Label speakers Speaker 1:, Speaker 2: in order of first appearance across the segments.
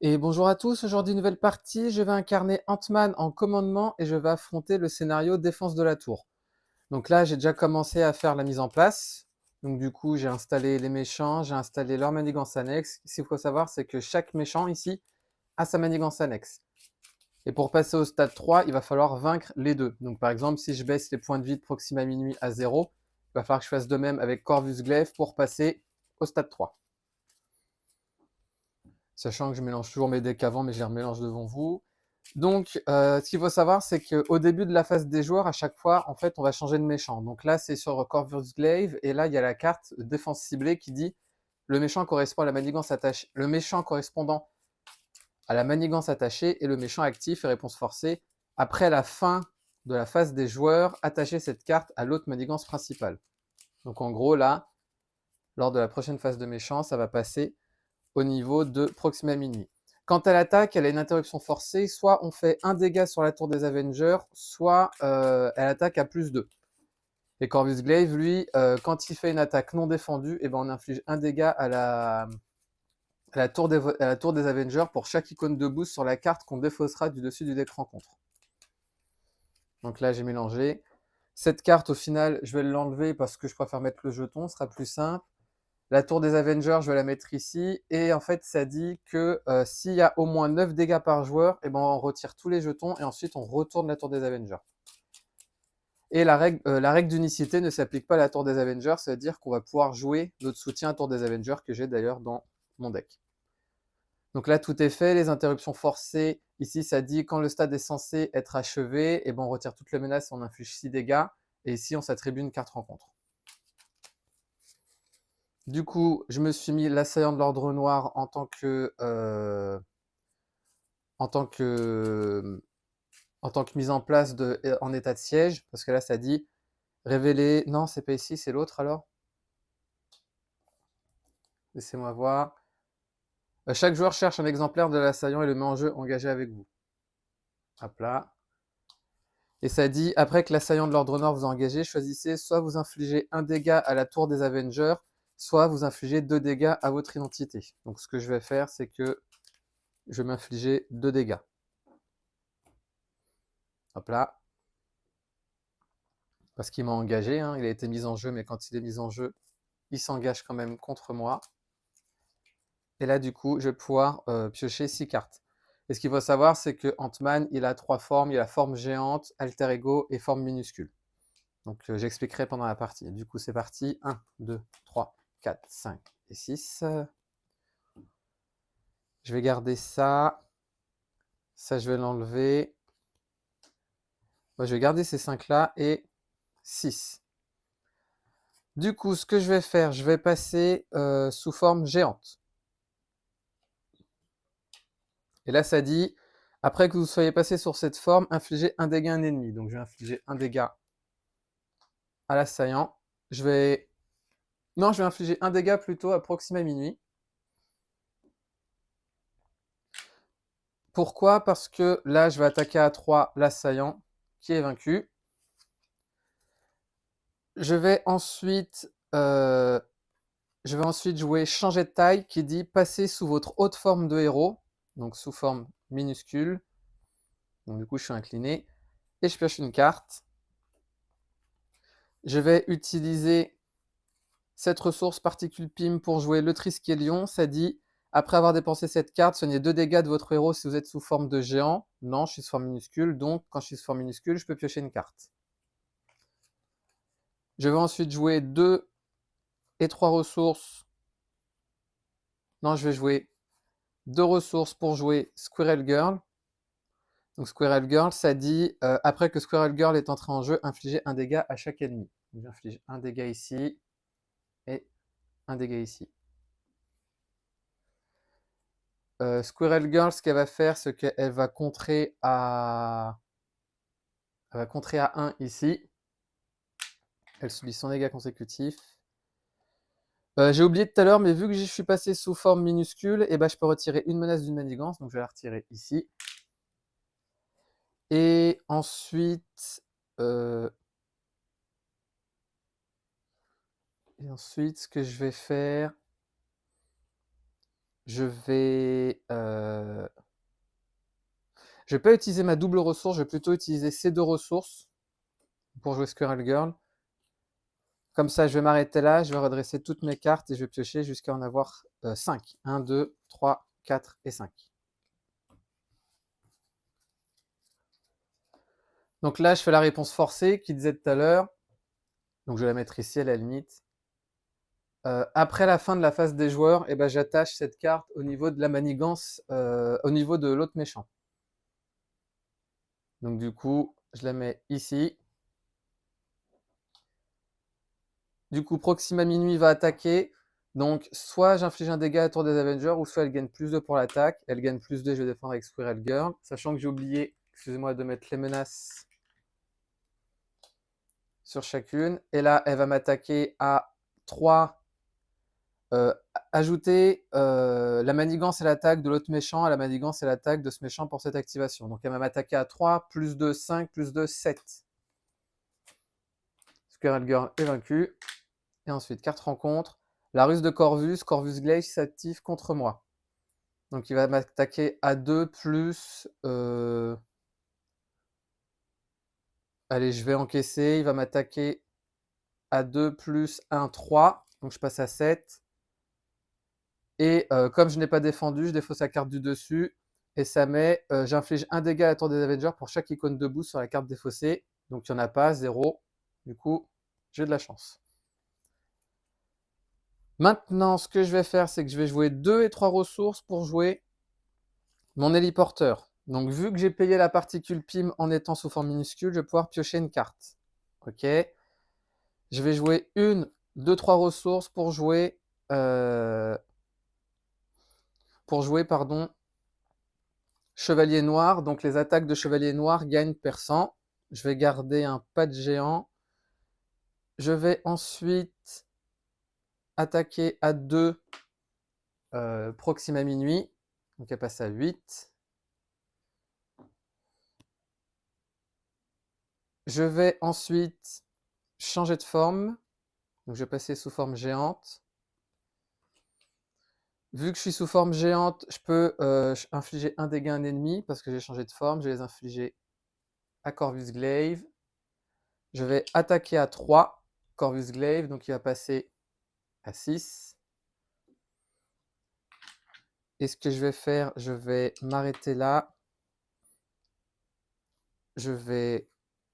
Speaker 1: Et bonjour à tous, aujourd'hui nouvelle partie, je vais incarner Ant-Man en commandement et je vais affronter le scénario défense de la tour. Donc là, j'ai déjà commencé à faire la mise en place. Donc du coup, j'ai installé les méchants, j'ai installé leur manigance annexe. Ce qu'il faut savoir, c'est que chaque méchant ici a sa manigance annexe. Et pour passer au stade 3, il va falloir vaincre les deux. Donc par exemple, si je baisse les points de vie de Proxima Minuit à 0, il va falloir que je fasse de même avec Corvus Glaive pour passer au stade 3. Sachant que je mélange toujours mes decks avant, mais je les remélange devant vous. Donc, ce qu'il faut savoir, c'est qu'au début de la phase des joueurs, à chaque fois, en fait, on va changer de méchant. Donc là, c'est sur Corvus Glaive, et là, il y a la carte défense ciblée qui dit le méchant correspond à la manigance attachée. Le méchant correspondant à la manigance attachée et le méchant actif et réponse forcée. Après la fin de la phase des joueurs, attachez cette carte à l'autre manigance principale. Donc en gros, là, lors de la prochaine phase de méchant, ça va passer au niveau de Proxima Minuit. Quand elle attaque, elle a une interruption forcée. Soit on fait un dégât sur la tour des Avengers, soit elle attaque à plus 2. Et Corvus Glaive, lui, quand il fait une attaque non défendue, eh ben on inflige un dégât à la tour des Avengers pour chaque icône de boost sur la carte qu'on défaussera du dessus du deck rencontre. Donc là, j'ai mélangé. Cette carte, au final, je vais l'enlever parce que je préfère mettre le jeton, ce sera plus simple. La tour des Avengers, je vais la mettre ici. Et en fait, ça dit que s'il y a au moins 9 dégâts par joueur, eh ben, on retire tous les jetons et ensuite on retourne la tour des Avengers. Et la règle d'unicité ne s'applique pas à la tour des Avengers, c'est-à-dire qu'on va pouvoir jouer notre soutien à tour des Avengers que j'ai d'ailleurs dans mon deck. Donc là, tout est fait. Les interruptions forcées, ici, ça dit quand le stade est censé être achevé, eh ben, on retire toutes les menaces et on inflige 6 dégâts. Et ici, on s'attribue une carte rencontre. Du coup, je me suis mis l'assaillant de l'ordre noir en tant que en tant que en tant que mise en place en état de siège, parce que là ça dit révéler. Non, c'est pas ici, c'est l'autre alors. Laissez-moi voir. Chaque joueur cherche un exemplaire de l'assaillant et le met en jeu engagé avec vous. Hop là. Et ça dit après que l'assaillant de l'ordre noir vous a engagé, choisissez soit vous infligez un dégât à la tour des Avengers, soit vous infligez 2 dégâts à votre identité. Donc ce que je vais faire, c'est que je vais m'infliger 2 dégâts. Hop là. Parce qu'il m'a engagé, hein. Il a été mis en jeu, mais quand il est mis en jeu, il s'engage quand même contre moi. Et là, du coup, je vais pouvoir piocher 6 cartes. Et ce qu'il faut savoir, c'est que Ant-Man, il a 3 formes. Il a forme géante, alter ego et forme minuscule. Donc j'expliquerai pendant la partie. Du coup, c'est parti. 1, 2, 3, 4, 5 et 6. Je vais garder ça. Ça, je vais l'enlever. Moi, je vais garder ces 5-là et 6. Du coup, ce que je vais faire, je vais passer sous forme géante. Et là, ça dit, après que vous soyez passé sur cette forme, infligez un dégât à un ennemi. Donc, je vais infliger un dégât à l'assaillant. Je vais... Non, je vais infliger un dégât plutôt à Proxima Minuit. Pourquoi? Parce que là, je vais attaquer à 3 l'assaillant, qui est vaincu. Je vais ensuite... jouer changer de taille, qui dit passer sous votre haute forme de héros, donc sous forme minuscule. Donc du coup, je suis incliné. Et je pioche une carte. Je vais utiliser cette ressource particule PIM pour jouer le Triskelion. Ça dit, après avoir dépensé cette carte, soignez 2 dégâts de votre héros si vous êtes sous forme de géant. Non, je suis sous forme minuscule, donc quand je suis sous forme minuscule, je peux piocher une carte. Je vais ensuite jouer 2 et 3 ressources. Non, je vais jouer 2 ressources pour jouer Squirrel Girl. Donc Squirrel Girl, ça dit, après que Squirrel Girl est entré en jeu, infligez un dégât à chaque ennemi. Donc j'inflige un dégât ici et un dégât ici. Squirrel Girl, ce qu'elle va faire, c'est qu'elle va contrer à... Elle va contrer à 1 ici. Elle subit son dégât consécutif. J'ai oublié tout à l'heure, mais vu que je suis passé sous forme minuscule, et ben, je peux retirer une menace d'une manigance. Donc je vais la retirer ici. Et ensuite... ce que je vais faire... Je vais Je vais pas utiliser ma double ressource, je vais plutôt utiliser ces deux ressources pour jouer Squirrel Girl. Comme ça, je vais m'arrêter là, je vais redresser toutes mes cartes et je vais piocher jusqu'à en avoir 5. 1, 2, 3, 4 et 5. Donc là, je fais la réponse forcée qui disait tout à l'heure. Donc je vais la mettre ici à la limite. Après la fin de la phase des joueurs, eh ben, j'attache cette carte au niveau de la manigance, au niveau de l'autre méchant. Donc du coup, je la mets ici. Du coup, Proxima Minuit va attaquer. Donc, soit j'inflige un dégât à tour des Avengers, ou soit elle gagne plus 2 pour l'attaque. Elle gagne plus 2, je vais défendre avec Squirrel Girl. Sachant que j'ai oublié, excusez-moi, de mettre les menaces sur chacune. Et là, elle va m'attaquer à 3. Ajouter la manigance et l'attaque de l'autre méchant à la manigance et l'attaque de ce méchant pour cette activation. Donc elle va m'attaquer à 3, plus 2, 5, plus 2, 7. Squirrel Girl est vaincu. Et ensuite, carte rencontre. La ruse de Corvus. Corvus Glaive s'active contre moi. Donc il va m'attaquer à 2 plus... Allez, je vais encaisser. Il va m'attaquer à 2 plus 1, 3. Donc je passe à 7. Et comme je n'ai pas défendu, je défausse la carte du dessus. Et ça met, j'inflige un dégât à la tour des Avengers pour chaque icône debout sur la carte défaussée. Donc il n'y en a pas, 0. Du coup, j'ai de la chance. Maintenant, ce que je vais faire, c'est que je vais jouer 2 et 3 ressources pour jouer mon héliporteur. Donc vu que j'ai payé la particule PIM en étant sous forme minuscule, je vais pouvoir piocher une carte. Ok. Je vais jouer 1, 2, 3 ressources pour jouer... pardon, Chevalier Noir. Donc les attaques de Chevalier Noir gagnent perçant. Je vais garder un pas de géant. Je vais ensuite attaquer à 2 Proxima Minuit. Donc elle passe à 8. Je vais ensuite changer de forme. Donc je vais passer sous forme géante. Vu que je suis sous forme géante, je peux infliger un dégât à un ennemi parce que j'ai changé de forme. Je vais les infliger à Corvus Glaive. Je vais attaquer à 3 Corvus Glaive. Donc il va passer à 6. Et ce que je vais faire, je vais m'arrêter là. Je vais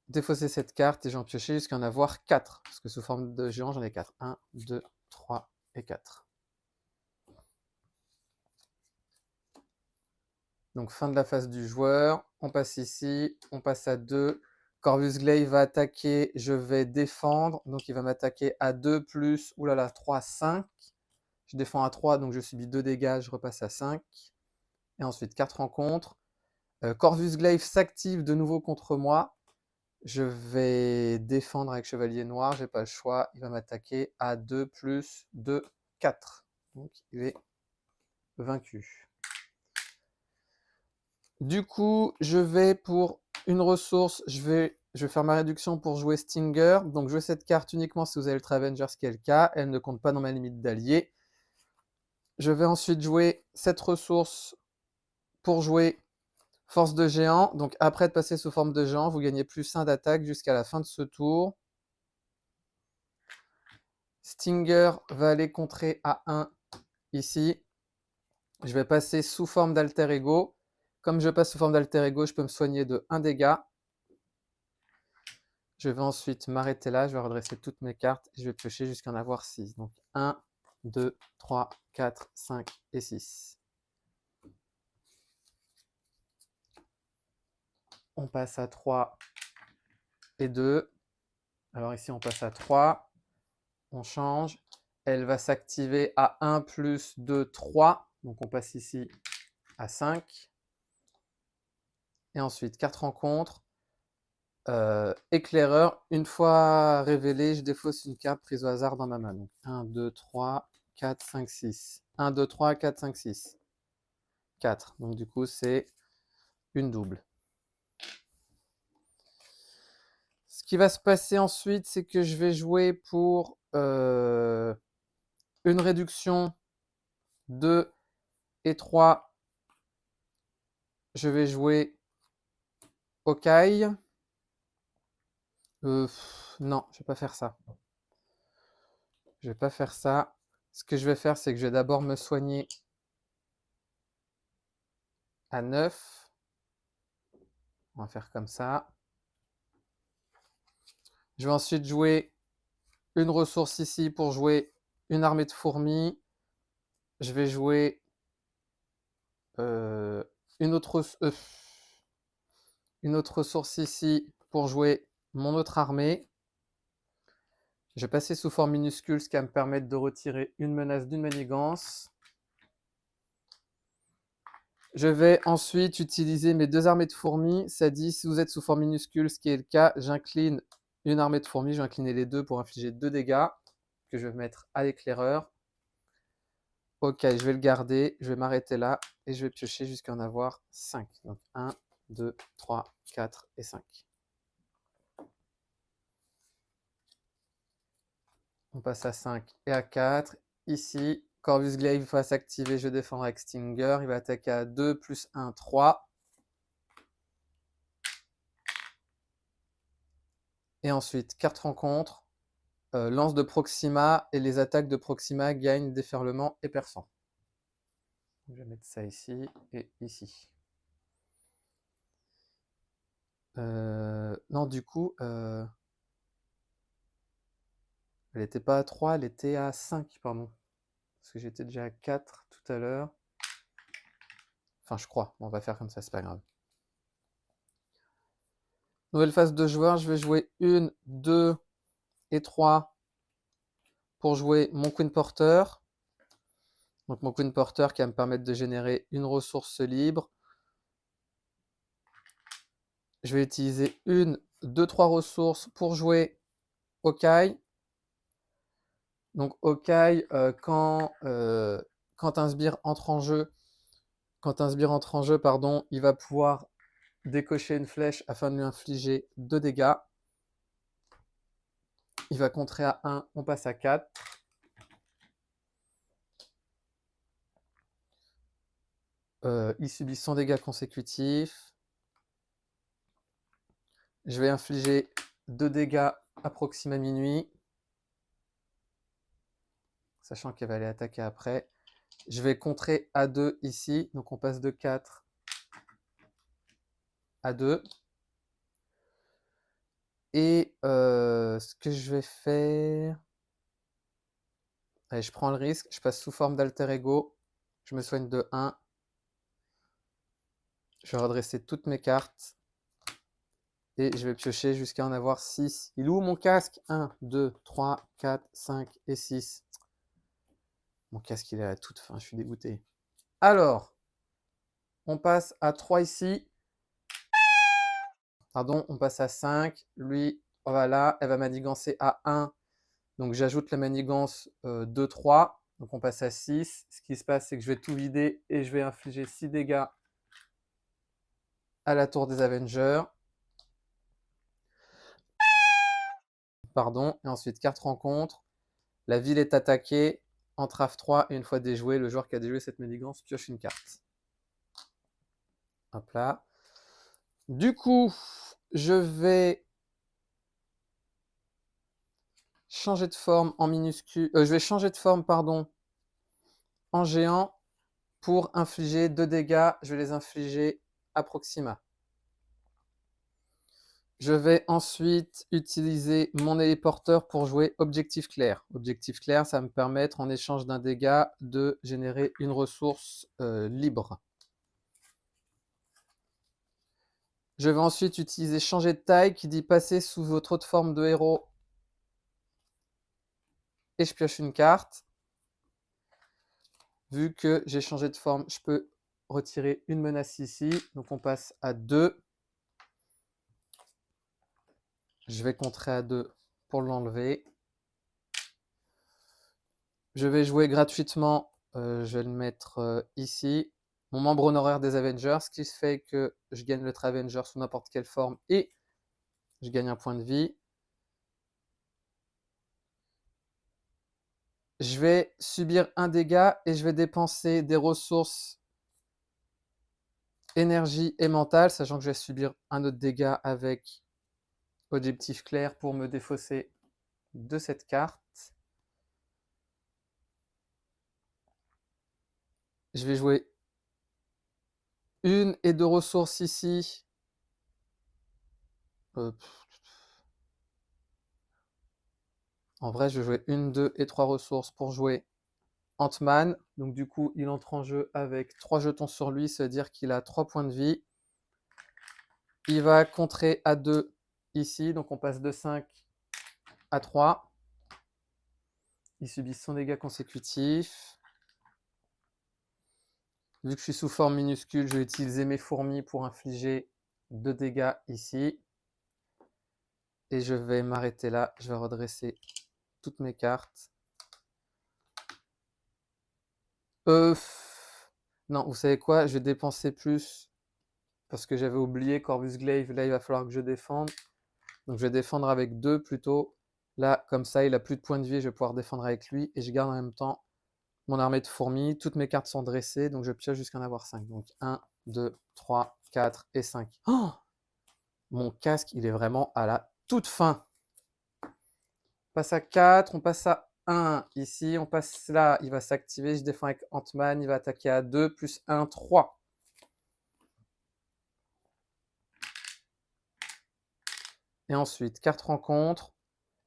Speaker 1: défausser cette carte et j'en piocher jusqu'à en avoir 4. Parce que sous forme de géant, j'en ai 4. 1, 2, 3 et 4. Donc fin de la phase du joueur. On passe ici. On passe à 2. Corvus Glaive va attaquer. Je vais défendre. Donc il va m'attaquer à 2 plus, oulala, 3, 5. Je défends à 3, donc je subis 2 dégâts. Je repasse à 5. Et ensuite, 4 rencontres. Corvus Glaive s'active de nouveau contre moi. Je vais défendre avec Chevalier Noir, j'ai pas le choix. Il va m'attaquer à 2 plus 2, 4. Donc il est vaincu. Du coup, je vais pour une ressource, je vais faire ma réduction pour jouer Stinger. Donc jouer cette carte uniquement si vous avez Ultra Avengers, ce qui est le cas. Elle ne compte pas dans ma limite d'alliés. Je vais ensuite jouer cette ressource pour jouer Force de géant. Donc après de passer sous forme de géant, vous gagnez plus 1 d'attaque jusqu'à la fin de ce tour. Stinger va aller contrer à 1 ici. Je vais passer sous forme d'alter ego. Comme je passe sous forme d'alter ego, je peux me soigner de 1 dégât. Je vais ensuite m'arrêter là. Je vais redresser toutes mes cartes. Et je vais piocher jusqu'à en avoir 6. Donc 1, 2, 3, 4, 5 et 6. On passe à 3 et 2. Alors ici, on passe à 3. On change. Elle va s'activer à 1 plus 2, 3. Donc on passe ici à 5. Et ensuite, 4 rencontres. Éclaireur, une fois révélé, je défausse une carte prise au hasard dans ma main. Donc 1, 2, 3, 4, 5, 6. 1, 2, 3, 4, 5, 6. 4. Donc du coup, c'est une double. Ce qui va se passer ensuite, c'est que je vais jouer pour une réduction 2 et 3. Je vais jouer Hawkeye. Non, je vais pas faire ça. Je vais pas faire ça. Ce que je vais faire, c'est que je vais d'abord me soigner à 9. On va faire comme ça. Je vais ensuite jouer une ressource ici pour jouer une armée de fourmis. Je vais jouer euh, une autre, euh, une autre ressource ici pour jouer mon autre armée. Je vais passer sous forme minuscule, ce qui va me permettre de retirer une menace d'une manigance. Je vais ensuite utiliser mes 2 armées de fourmis. Ça dit, si vous êtes sous forme minuscule, ce qui est le cas, j'incline une armée de fourmis. Je vais incliner les deux pour infliger 2 dégâts que je vais mettre à l'éclaireur. Ok, je vais le garder. Je vais m'arrêter là et je vais piocher jusqu'à en avoir 5. Donc 1, 2, 3, 4 et 5. On passe à 5 et à 4. Ici, Corvus Glaive va s'activer. Je défends avec Stinger. Il va attaquer à 2 plus 1, 3. Et ensuite, carte rencontre, lance de Proxima, et les attaques de Proxima gagnent déferlement et perçant. Je vais mettre ça ici et ici. Non, du coup, elle n'était pas à 3, elle était à 5, pardon. Parce que j'étais déjà à 4 tout à l'heure. Enfin, je crois. On va faire comme ça, c'est pas grave. Nouvelle phase de joueur, je vais jouer 1, 2 et 3 pour jouer mon Queen Porter. Donc mon Queen Porter qui va me permettre de générer une ressource libre. Je vais utiliser 1, 2, 3 ressources pour jouer Hawkeye. Donc Hawkeye, quand un sbire entre en jeu, pardon, il va pouvoir décocher une flèche afin de lui infliger 2 dégâts. Il va contrer à 1, on passe à 4. Il subit 100 dégâts consécutifs. Je vais infliger 2 dégâts à Proxima Minuit, sachant qu'elle va aller attaquer après. Je vais contrer à 2 ici, donc on passe de 4 à 2. Et ce que je vais faire... Allez, je prends le risque, je passe sous forme d'alter ego. Je me soigne de 1. Je vais redresser toutes mes cartes. Et je vais piocher jusqu'à en avoir 6. Il est où mon casque? 1, 2, 3, 4, 5 et 6. Mon casque, il est à la toute fin, je suis dégoûté. Alors, on passe à 3 ici. Pardon, on passe à 5. Lui, voilà, elle va manigancer à 1. Donc j'ajoute la manigance de 3. Donc on passe à 6. Ce qui se passe, c'est que je vais tout vider et je vais infliger 6 dégâts à la tour des Avengers. Pardon. Et ensuite, carte rencontre. La ville est attaquée. Entrave 3. Et une fois déjoué, le joueur qui a déjoué cette manigance pioche une carte. Hop là. Du coup, je vais changer de forme en minuscule. Je vais changer de forme, pardon, en géant pour infliger 2 dégâts. Je vais les infliger à Proxima. Je vais ensuite utiliser mon téléporteur pour jouer Objectif Clair. Objectif Clair, ça va me permettre, en échange d'un dégât, de générer une ressource libre. Je vais ensuite utiliser Changer de taille, qui dit passer sous votre autre forme de héros. Et je pioche une carte. Vu que j'ai changé de forme, je peux retirer une menace ici. Donc on passe à 2. Je vais contrer à 2 pour l'enlever. Je vais jouer gratuitement. Je vais le mettre ici. Mon membre honoraire des Avengers, ce qui fait que je gagne le Avenger sous n'importe quelle forme et je gagne un point de vie. Je vais subir un dégât et je vais dépenser des ressources énergie et mental, sachant que je vais subir un autre dégât avec objectif clair pour me défausser de cette carte. Je vais jouer 1 et 2 ressources ici. En vrai, je vais jouer 1, 2 et 3 ressources pour jouer Ant-Man. Donc du coup, il entre en jeu avec 3 jetons sur lui, c'est-à-dire qu'il a 3 points de vie. Il va contrer à 2 ici, donc on passe de 5 à 3. Il subit son dégât consécutif. Vu que je suis sous forme minuscule, je vais utiliser mes fourmis pour infliger 2 dégâts ici. Et je vais m'arrêter là. Je vais redresser toutes mes cartes. Non, vous savez quoi? Je vais dépenser plus parce que j'avais oublié Corvus Glaive. Là, il va falloir que je défende. Donc, je vais défendre avec 2 plutôt. Là, comme ça, il a plus de points de vie. Je vais pouvoir défendre avec lui. Et je garde en même temps mon armée de fourmis. Toutes mes cartes sont dressées. Donc, je pioche jusqu'à en avoir 5. Donc, 1, 2, 3, 4 et 5. Oh, mon casque, il est vraiment à la toute fin. On passe à 4. On passe à 1. Ici, on passe là. Il va s'activer. Je défends avec Ant-Man. Il va attaquer à 2. Plus 1, 3. Et ensuite, carte rencontre.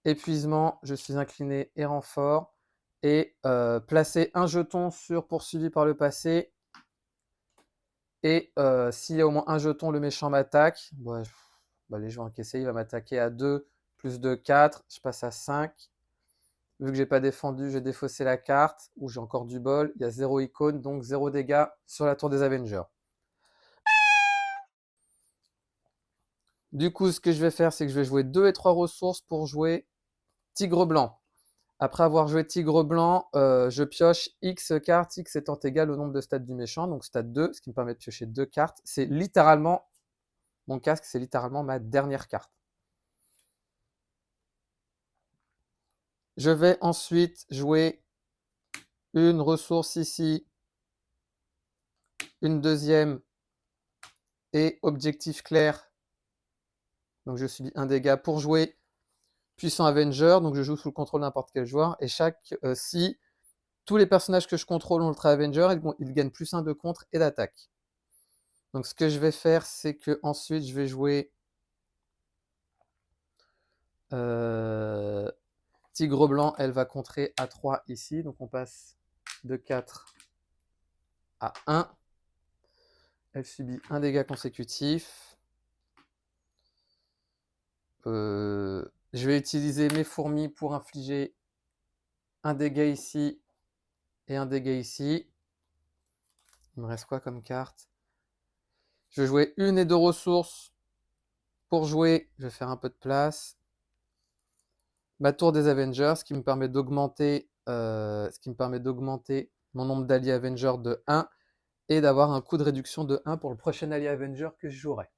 Speaker 1: Épuisement, je suis incliné et renfort. Et placer un jeton sur poursuivi par le passé. Et s'il y a au moins un jeton, le méchant m'attaque. Bon, allez, je vais encaisser. Il va m'attaquer à 2, plus 2, 4. Je passe à 5. Vu que j'ai pas défendu, j'ai défaussé la carte. Ou j'ai encore du bol. Il y a 0 icône, donc 0 dégâts sur la tour des Avengers. Du coup, ce que je vais faire, c'est que je vais jouer 2 et 3 ressources pour jouer Tigre Blanc. Après avoir joué Tigre Blanc, je pioche X cartes, X étant égal au nombre de stades du méchant, donc stade 2, ce qui me permet de piocher 2 cartes. C'est littéralement, mon casque, c'est littéralement ma dernière carte. Je vais ensuite jouer une ressource ici, une deuxième et objectif clair. Donc je subis un dégât pour jouer Puissant Avenger, donc je joue sous le contrôle de n'importe quel joueur, et si tous les personnages que je contrôle ont le trait Avenger, ils gagnent plus 1 de contre et d'attaque. Donc ce que je vais faire, c'est que ensuite je vais jouer Tigre Blanc, elle va contrer à 3 ici, donc on passe de 4 à 1. Elle subit un dégât consécutif. Je vais utiliser mes fourmis pour infliger un dégât ici et un dégât ici. Il me reste quoi comme carte? Je vais jouer 1 et 2 ressources. Pour jouer, je vais faire un peu de place. Ma tour des Avengers, ce qui me permet d'augmenter mon nombre d'alliés Avengers de 1 et d'avoir un coût de réduction de 1 pour le prochain allié Avenger que je jouerai.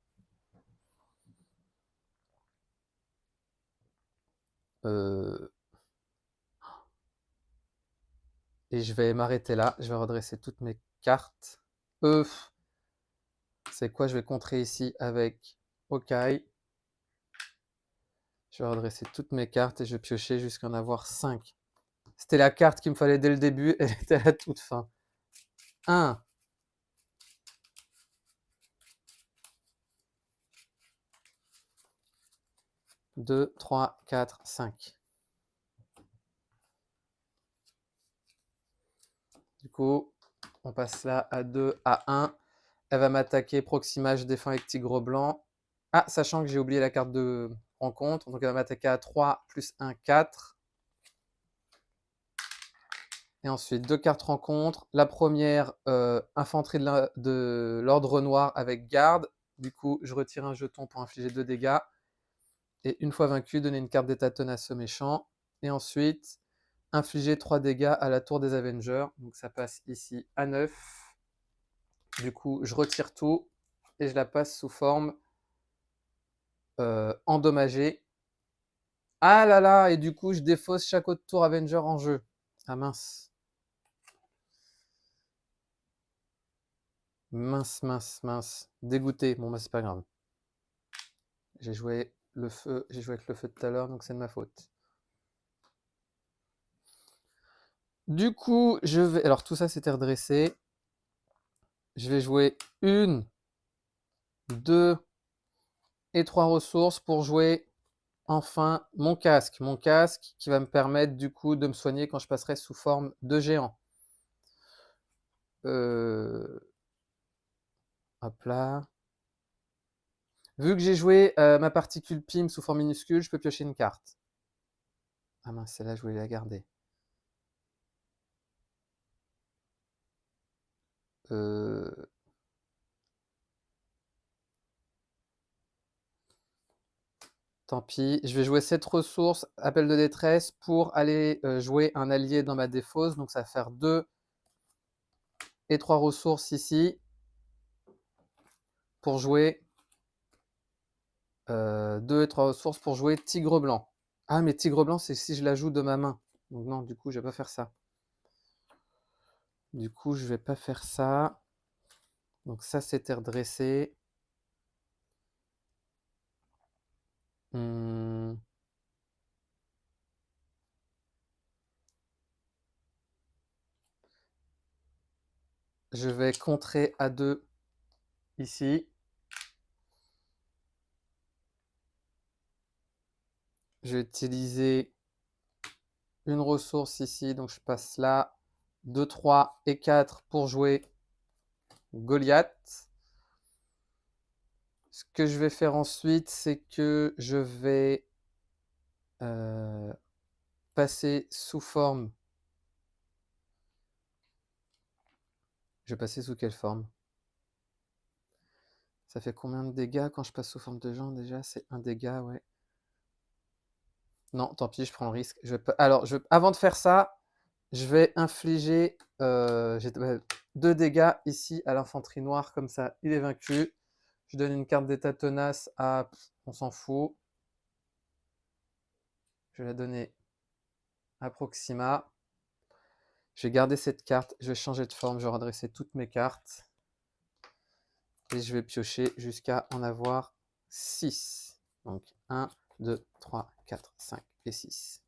Speaker 1: Et je vais m'arrêter là. Je vais redresser toutes mes cartes. C'est quoi? Je vais contrer ici avec Hawkeye. Je vais redresser toutes mes cartes et je vais piocher jusqu'à en avoir 5. C'était la carte qu'il me fallait dès le début. Elle était à la toute fin. 1. 2, 3, 4, 5. Du coup, on passe là à 2, à 1. Elle va m'attaquer. Proxima, je défends avec Tigre Blanc. Ah, sachant que j'ai oublié la carte de rencontre. Donc elle va m'attaquer à 3, plus 1, 4. Et ensuite, 2 cartes rencontre. La première, infanterie de l'ordre noir avec garde. Du coup, je retire un jeton pour infliger 2 dégâts. Et une fois vaincu, donner une carte d'étatone à ce méchant. Et ensuite, infliger 3 dégâts à la tour des Avengers. Donc ça passe ici à 9. Du coup, je retire tout et je la passe sous forme endommagée. Ah là là, et du coup, je défausse chaque autre tour Avenger en jeu. Ah mince. Mince, mince, mince. Dégoûté. Bon, bah, c'est pas grave. J'ai joué le feu, j'ai joué avec le feu tout à l'heure, donc c'est de ma faute. Du coup, je vais. Alors, tout ça, c'était redressé. Je vais jouer 1, 2 et 3 ressources pour jouer enfin mon casque. Mon casque qui va me permettre, du coup, de me soigner quand je passerai sous forme de géant. Hop là. Vu que j'ai joué ma particule PIM sous forme minuscule, je peux piocher une carte. Ah mince, celle-là, je voulais la garder. Tant pis. Je vais jouer cette ressource, appel de détresse, pour aller jouer un allié dans ma défausse. Donc ça va faire 2 et 3 ressources ici pour jouer 2 et 3 ressources pour jouer tigre blanc. Ah, mais tigre blanc, c'est si je la joue de ma main. Donc non, du coup, je vais pas faire ça. Du coup, je vais pas faire ça. Donc ça, c'était redressé. Hmm. Je vais contrer à 2 ici. Je vais utiliser une ressource ici, donc je passe là. 2, 3 et 4 pour jouer Goliath. Ce que je vais faire ensuite, c'est que je vais passer sous forme. Je vais passer sous quelle forme? Ça fait combien de dégâts quand je passe sous forme de géant déjà? C'est un dégât, ouais. Non, tant pis, je prends le risque. Alors, avant de faire ça, je vais infliger 2 dégâts ici à l'infanterie noire, comme ça, il est vaincu. Je donne une carte d'état tenace à... on s'en fout. Je vais la donner à Proxima. Je vais garder cette carte, je vais changer de forme, je vais redresser toutes mes cartes. Et je vais piocher jusqu'à en avoir 6. Donc 1, 2, 3, 4, 5 et 6.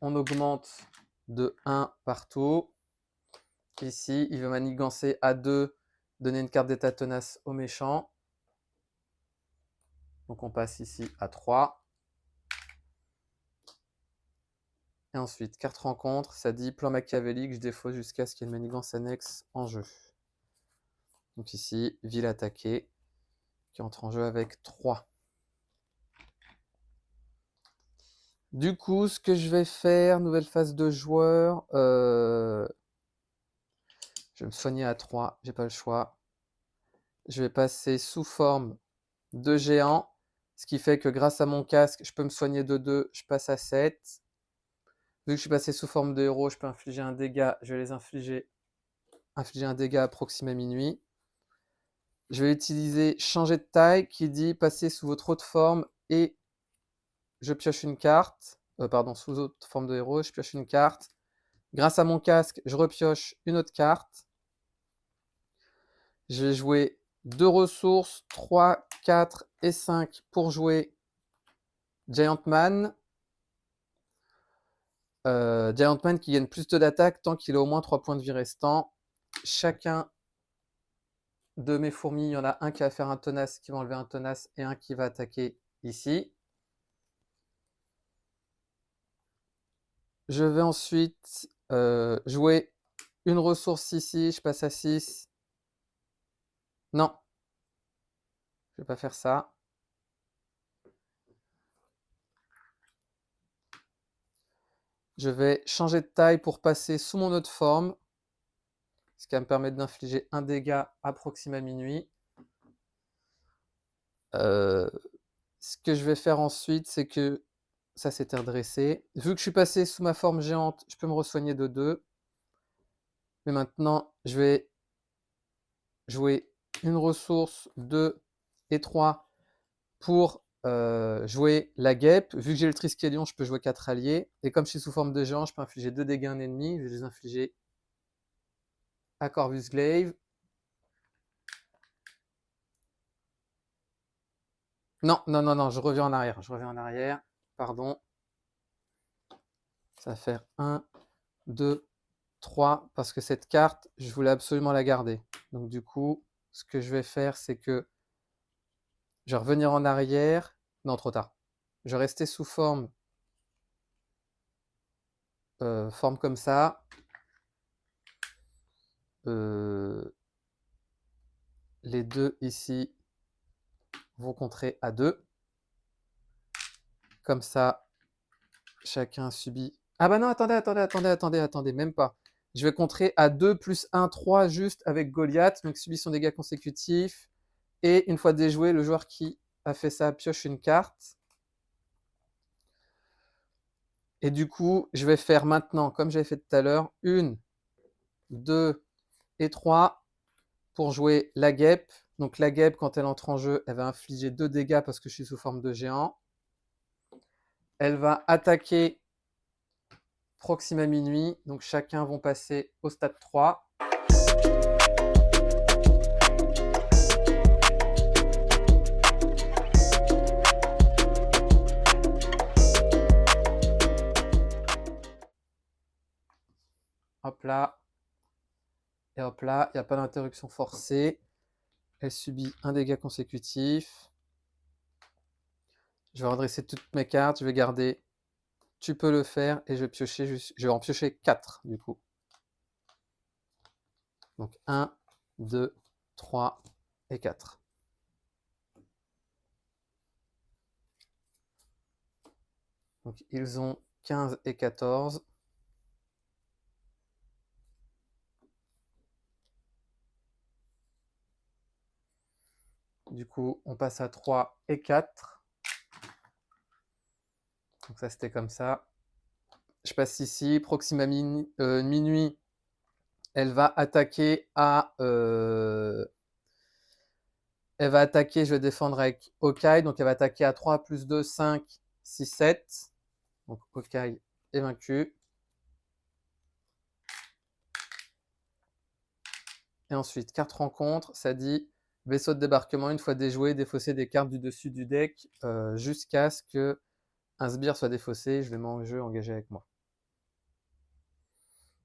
Speaker 1: On augmente de 1 partout. Ici, il veut manigancer à 2, donner une carte d'état tenace au méchant. Donc on passe ici à 3. Et ensuite, carte rencontre, ça dit plan machiavélique, je défausse jusqu'à ce qu'il y ait une manigance annexe en jeu. Donc ici, ville attaquée, qui entre en jeu avec 3. Du coup, ce que je vais faire, nouvelle phase de joueur, je vais me soigner à 3, j'ai pas le choix. Je vais passer sous forme de géant, ce qui fait que grâce à mon casque, je peux me soigner de 2, je passe à 7. Vu que je suis passé sous forme de héros, je peux infliger un dégât, je vais les infliger un dégât à Proxima minuit. Je vais utiliser changer de taille, qui dit passer sous votre autre forme et je pioche une carte. Pardon, sous autre forme de héros, je pioche une carte. Grâce à mon casque, je repioche une autre carte. Je vais jouer 2 ressources, 3, 4 et 5 pour jouer Giant Man. Giant Man qui gagne plus d'attaque tant qu'il a au moins 3 points de vie restants. Chacun de mes fourmis, il y en a un qui va faire un tenace, qui va enlever un tenace, et un qui va attaquer ici. Je vais ensuite jouer une ressource ici, je passe à 6. Non, je ne vais pas faire ça. Je vais changer de taille pour passer sous mon autre forme, ce qui va me permettre d'infliger un dégât à Proxima minuit. Ce que je vais faire ensuite, c'est que ça s'était redressé. Vu que je suis passé sous ma forme géante, je peux me re-soigner de 2. Mais maintenant, je vais jouer une ressource, 2 et 3 pour jouer la guêpe. Vu que j'ai le Triskelion, je peux jouer 4 alliés. Et comme je suis sous forme de géant, je peux infliger 2 dégâts à un ennemi. Je vais les infliger à Corvus Glaive. Non, non, non, non, je reviens en arrière. Je reviens en arrière. Pardon. Ça va faire 1, 2, 3. Parce que cette carte, je voulais absolument la garder. Donc du coup, ce que je vais faire, c'est que je vais revenir en arrière. Non, trop tard. Je vais rester sous forme comme ça. Les deux ici vont contrer à 2. Comme ça, chacun subit... Ah bah non, attendez, même pas. Je vais contrer à 2 plus 1, 3 juste avec Goliath. Donc subit son dégât consécutif. Et une fois déjoué, le joueur qui a fait ça pioche une carte. Et du coup, je vais faire maintenant, comme j'avais fait tout à l'heure, 1, 2 et 3 pour jouer la guêpe. Donc la guêpe, quand elle entre en jeu, elle va infliger 2 dégâts parce que je suis sous forme de géant. Elle va attaquer Proxima Minuit. Donc chacun vont passer au stade 3. Hop là. Et hop là, il n'y a pas d'interruption forcée. Elle subit un dégât consécutif. Je vais redresser toutes mes cartes. Je vais garder tu peux le faire et je vais en piocher 4 du coup. Donc 1, 2, 3 et 4. Donc ils ont 15 et 14. Du coup, on passe à 3 et 4. Donc ça, c'était comme ça. Je passe ici. Proxima Minuit, elle va attaquer à... elle va attaquer, je vais défendre avec Okai. Donc elle va attaquer à 3 plus 2, 5, 6, 7. Donc Okai est vaincu. Et ensuite, carte rencontre, ça dit vaisseau de débarquement, une fois déjoué, défausser des cartes du dessus du deck jusqu'à ce que un sbire soit défaussé. Je vais mon jeu engagé avec moi.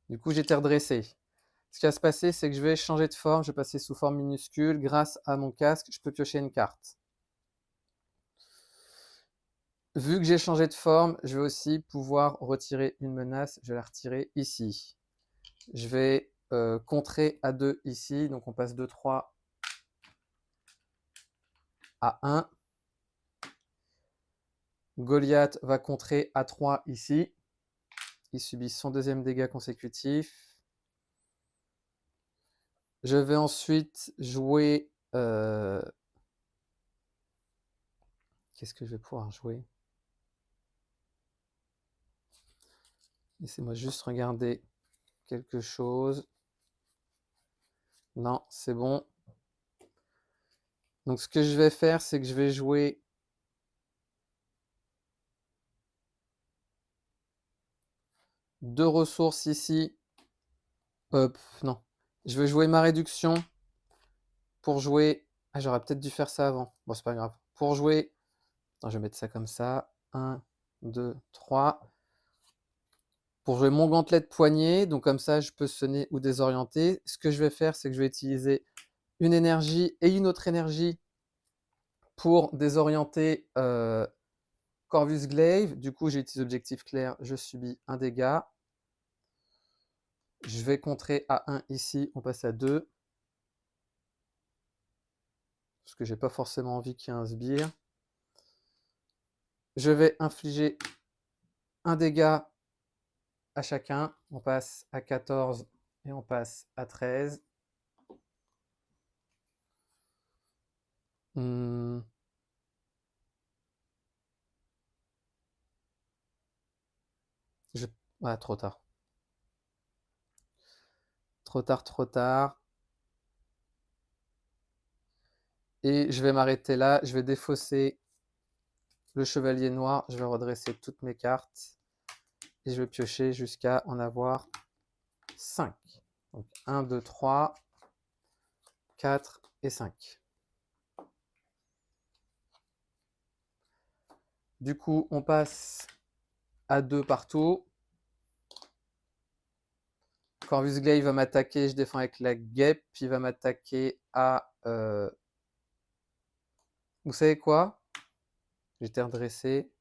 Speaker 1: Du coup, j'étais redressé. Ce qui va se passer, c'est que je vais changer de forme. Je vais passer sous forme minuscule. Grâce à mon casque, je peux piocher une carte. Vu que j'ai changé de forme, je vais aussi pouvoir retirer une menace. Je vais la retirer ici. Je vais contrer à 2 ici. Donc on passe de 3 à 1. Goliath va contrer à 3 ici. Il subit son deuxième dégât consécutif. Je vais ensuite jouer... Qu'est-ce que je vais pouvoir jouer? Laissez-moi juste regarder quelque chose. Non, c'est bon. Donc ce que je vais faire, c'est que je vais jouer deux ressources ici. Non. Je vais jouer ma réduction pour jouer... Ah, j'aurais peut-être dû faire ça avant. Bon, c'est pas grave. Pour jouer... Non, je vais mettre ça comme ça. 1, 2, 3. Pour jouer mon gantelet de poignée, donc comme ça, je peux sonner ou désorienter. Ce que je vais faire, c'est que je vais utiliser une énergie et une autre énergie pour désorienter Corvus Glaive. Du coup, j'ai utilisé objectif clair, je subis un dégât. Je vais contrer à 1 ici, on passe à 2. Parce que j'ai pas forcément envie qu'il y ait un sbire. Je vais infliger un dégât à chacun. On passe à 14 et on passe à 13. Ah, trop tard. Trop tard, trop tard. Et je vais m'arrêter là. Je vais défausser le chevalier noir, je vais redresser toutes mes cartes et je vais piocher jusqu'à en avoir 5. Donc 1, 2, 3, 4 et 5. Du coup, on passe à 2 partout. Corvus Glaive va m'attaquer, je défends avec la guêpe, puis il va m'attaquer à... Vous savez quoi? J'étais redressé.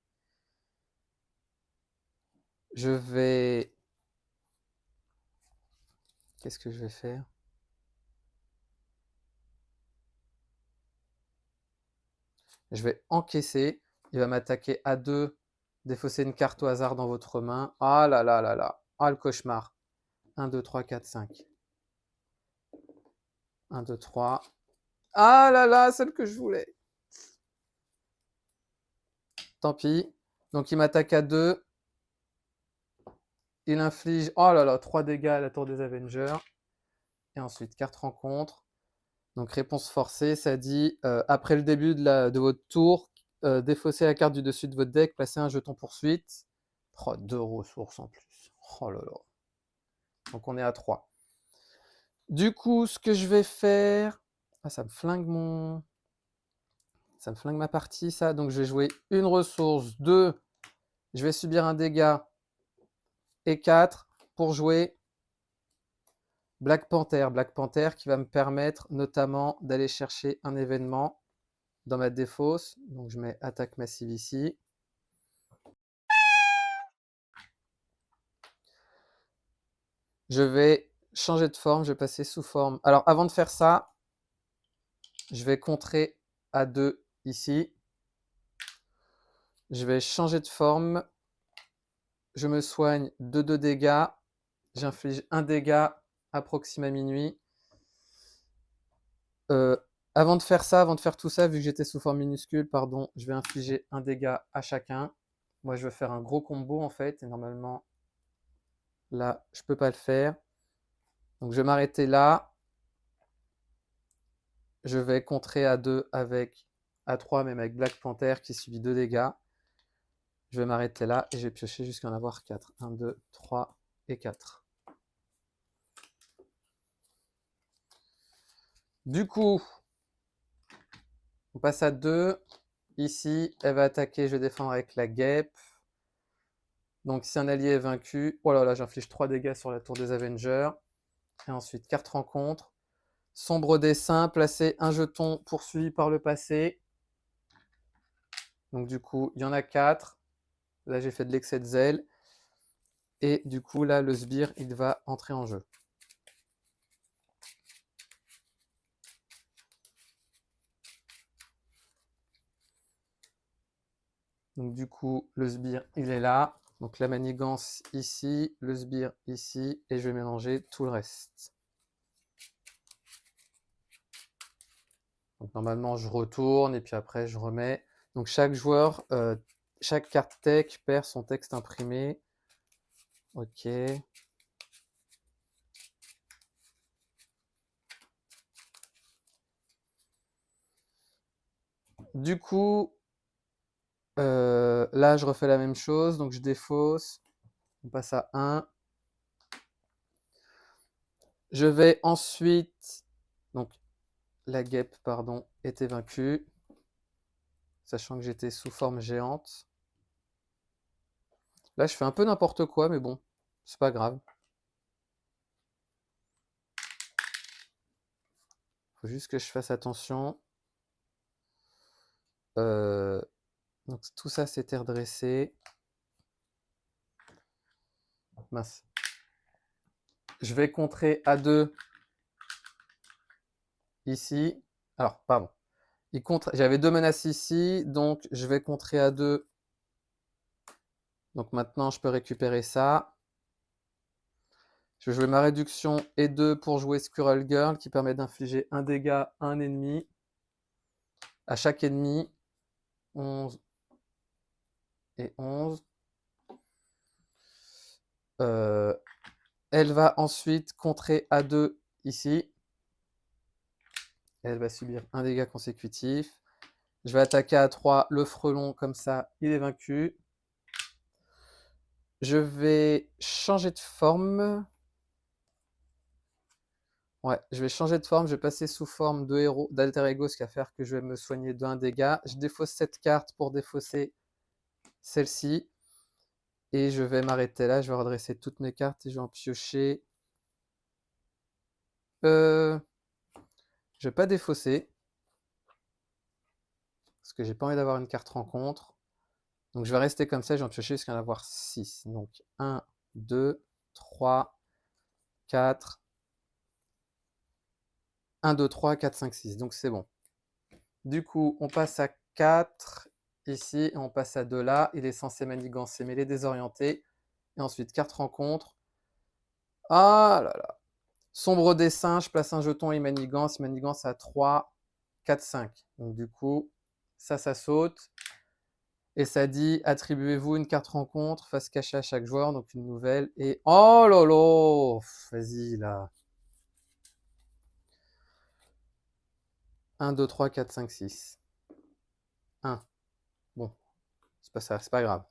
Speaker 1: Je vais... Qu'est-ce que je vais faire? Je vais encaisser. Il va m'attaquer à 2. Défausser une carte au hasard dans votre main. Ah là là là là. Ah, le cauchemar. 1, 2, 3, 4, 5. 1, 2, 3. Ah là là, celle que je voulais. Tant pis. Donc il m'attaque à 2. Il inflige, oh là là, 3 dégâts à la tour des Avengers. Et ensuite, carte rencontre. Donc réponse forcée, ça dit, après le début de votre tour, défaussez la carte du dessus de votre deck, placez un jeton poursuite. Oh, 2 ressources en plus. Oh là là. Donc on est à 3. Du coup, ce que je vais faire... Ah, ça me flingue ma partie, ça. Donc je vais jouer une ressource, 2. Je vais subir un dégât. Et 4 pour jouer Black Panther. Black Panther qui va me permettre notamment d'aller chercher un événement dans ma défausse. Donc je mets attaque massive ici. Je vais changer de forme, je vais passer sous forme. Alors avant de faire ça, je vais contrer à 2 ici. Je vais changer de forme. Je me soigne de 2 dégâts. J'inflige un dégât à Proxima Minuit. Avant de faire ça, avant de faire tout ça, vu que j'étais sous forme minuscule, pardon, je vais infliger un dégât à chacun. Moi, je vais faire un gros combo en fait, et normalement, là, je peux pas le faire. Donc, je vais m'arrêter là. Je vais contrer à 2 avec, à 3 même avec Black Panther qui subit 2 dégâts. Je vais m'arrêter là et je vais piocher jusqu'à en avoir 4. 1, 2, 3 et 4. Du coup, on passe à 2. Ici, elle va attaquer, je vais défendre avec la guêpe. Donc si un allié est vaincu, oh là là, j'inflige 3 dégâts sur la tour des Avengers. Et ensuite, carte rencontre. Sombre dessin, placer un jeton poursuivi par le passé. Donc du coup, il y en a 4. Là, j'ai fait de l'excès de zèle. Et du coup, là, le sbire, il va entrer en jeu. Donc du coup, le sbire, il est là. Donc la manigance ici, le sbire ici, et je vais mélanger tout le reste. Donc normalement, je retourne et puis après, je remets. Donc chaque joueur, chaque carte tech perd son texte imprimé. Ok. Du coup, là, je refais la même chose. Donc je défausse. On passe à 1. Je vais ensuite... Donc la guêpe, pardon, était vaincue. Sachant que j'étais sous forme géante. Là, je fais un peu n'importe quoi, mais bon, c'est pas grave. Faut juste que je fasse attention. Donc tout ça s'était redressé. Mince. Je vais contrer à 2 ici. Alors, pardon. J'avais 2 menaces ici, donc je vais contrer à 2. Donc maintenant, je peux récupérer ça. Je vais jouer ma réduction et 2 pour jouer Squirrel Girl, qui permet d'infliger un dégât à un ennemi. À chaque ennemi, 11 et 11. Elle va ensuite contrer à 2 ici. Elle va subir un dégât consécutif. Je vais attaquer à 3 le frelon, comme ça, il est vaincu. Je vais changer de forme. Ouais, je vais changer de forme, je vais passer sous forme de héros d'alter ego, ce qui va faire que je vais me soigner d'un dégât. Je défausse cette carte pour défausser celle-ci. Et je vais m'arrêter là, je vais redresser toutes mes cartes et je vais en piocher. Je vais pas défausser. Parce que j'ai pas envie d'avoir une carte rencontre. Donc je vais rester comme ça, je vais en piocher jusqu'à en avoir 6. Donc 1, 2, 3, 4. 1, 2, 3, 4, 5, 6. Donc c'est bon. Du coup, on passe à 4 ici et on passe à 2 là. Il est censé manigancer, mais il est désorienté. Et ensuite, carte rencontre. Ah là là. Sombre dessin, je place un jeton et manigance. Manigance à 3, 4, 5. Donc du coup, ça saute. Et ça dit, attribuez-vous une carte rencontre, face cachée à chaque joueur, donc une nouvelle. Et oh là là, vas-y là. 1, 2, 3, 4, 5, 6. 1. Bon, c'est pas ça, c'est pas grave.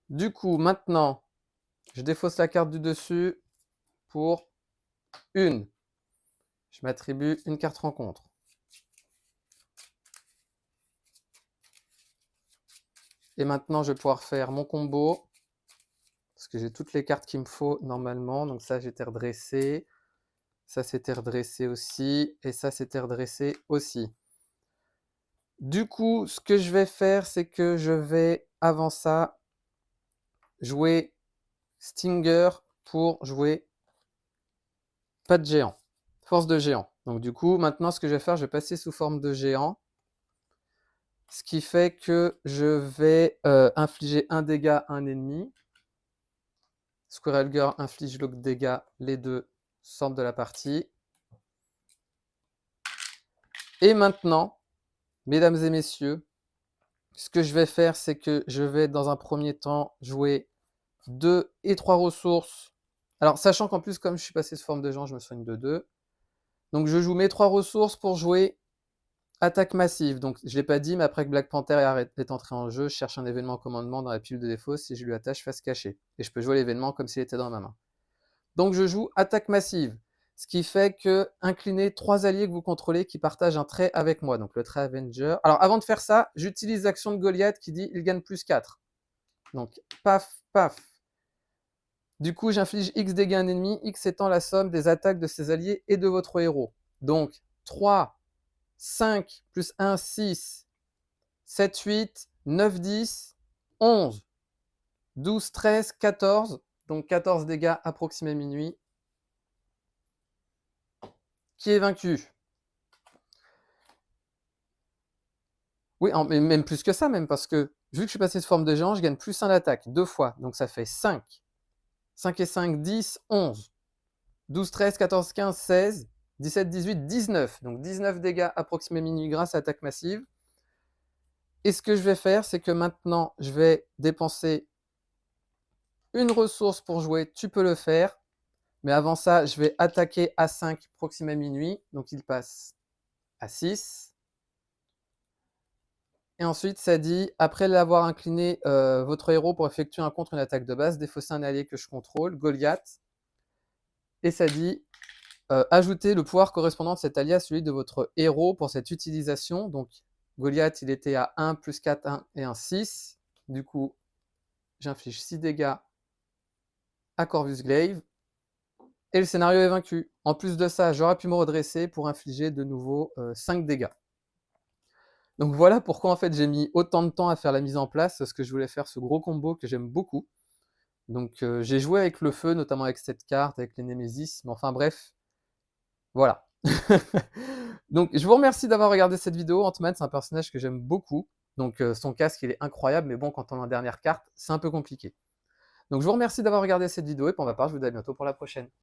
Speaker 1: Du coup, maintenant, je défausse la carte du dessus pour 1. Je m'attribue une carte rencontre. Et maintenant, je vais pouvoir faire mon combo. Parce que j'ai toutes les cartes qu'il me faut normalement. Donc ça, j'étais redressé. Ça, c'était redressé aussi. Et ça, c'était redressé aussi. Du coup, ce que je vais faire, c'est que je vais, avant ça, jouer Stinger pour jouer pas de géant. Force de géant. Donc du coup, maintenant, ce que je vais faire, je vais passer sous forme de géant. Ce qui fait que je vais infliger un dégât à un ennemi. Squirrel Girl inflige le dégât, les deux sortent de la partie. Et maintenant, mesdames et messieurs, ce que je vais faire, c'est que je vais dans un premier temps jouer 2 et 3 ressources. Alors, sachant qu'en plus, comme je suis passé sous forme de géant, je me soigne de 2. Donc, je joue mes 3 ressources pour jouer attaque massive. Donc, je ne l'ai pas dit, mais après que Black Panther est entré en jeu, je cherche un événement commandement dans la pile de défaut si je lui attache face cachée. Et je peux jouer l'événement comme s'il était dans ma main. Donc, je joue attaque massive. Ce qui fait que incliner 3 alliés que vous contrôlez qui partagent un trait avec moi. Donc, le trait Avenger. Alors, avant de faire ça, j'utilise l'action de Goliath qui dit il gagne plus 4. Donc, paf, paf. Du coup, j'inflige X dégâts à un ennemi, X étant la somme des attaques de ses alliés et de votre héros. Donc, 3, 5, plus 1, 6, 7, 8, 9, 10, 11, 12, 13, 14. Donc, 14 dégâts approximés minuit. Qui est vaincu? Oui, mais même plus que ça, même, parce que vu que je suis passé de forme de géant, je gagne plus 1 d'attaque, 2 fois. Donc, ça fait 5. 5 et 5, 10, 11. 12, 13, 14, 15, 16, 17, 18, 19. Donc 19 dégâts approximés minuit grâce à attaque massive. Et ce que je vais faire, c'est que maintenant, je vais dépenser une ressource pour jouer. Tu peux le faire. Mais avant ça, je vais attaquer à 5 proximé minuit. Donc il passe à 6. Et ensuite, ça dit, après l'avoir incliné votre héros pour effectuer un contre une attaque de base, défausser un allié que je contrôle, Goliath. Et ça dit, ajoutez le pouvoir correspondant de cet allié à celui de votre héros pour cette utilisation. Donc, Goliath, il était à 1, plus 4, 1 et 1, 6. Du coup, j'inflige 6 dégâts à Corvus Glaive. Et le scénario est vaincu. En plus de ça, j'aurais pu me redresser pour infliger de nouveau 5 dégâts. Donc voilà pourquoi en fait j'ai mis autant de temps à faire la mise en place, parce que je voulais faire ce gros combo que j'aime beaucoup. Donc j'ai joué avec le feu, notamment avec cette carte, avec les Némésis, mais enfin bref, voilà. Donc je vous remercie d'avoir regardé cette vidéo. Ant-Man, c'est un personnage que j'aime beaucoup. Donc son casque, il est incroyable, mais bon, quand on a en dernière carte, c'est un peu compliqué. Donc je vous remercie d'avoir regardé cette vidéo, et pour ma part, je vous dis à bientôt pour la prochaine.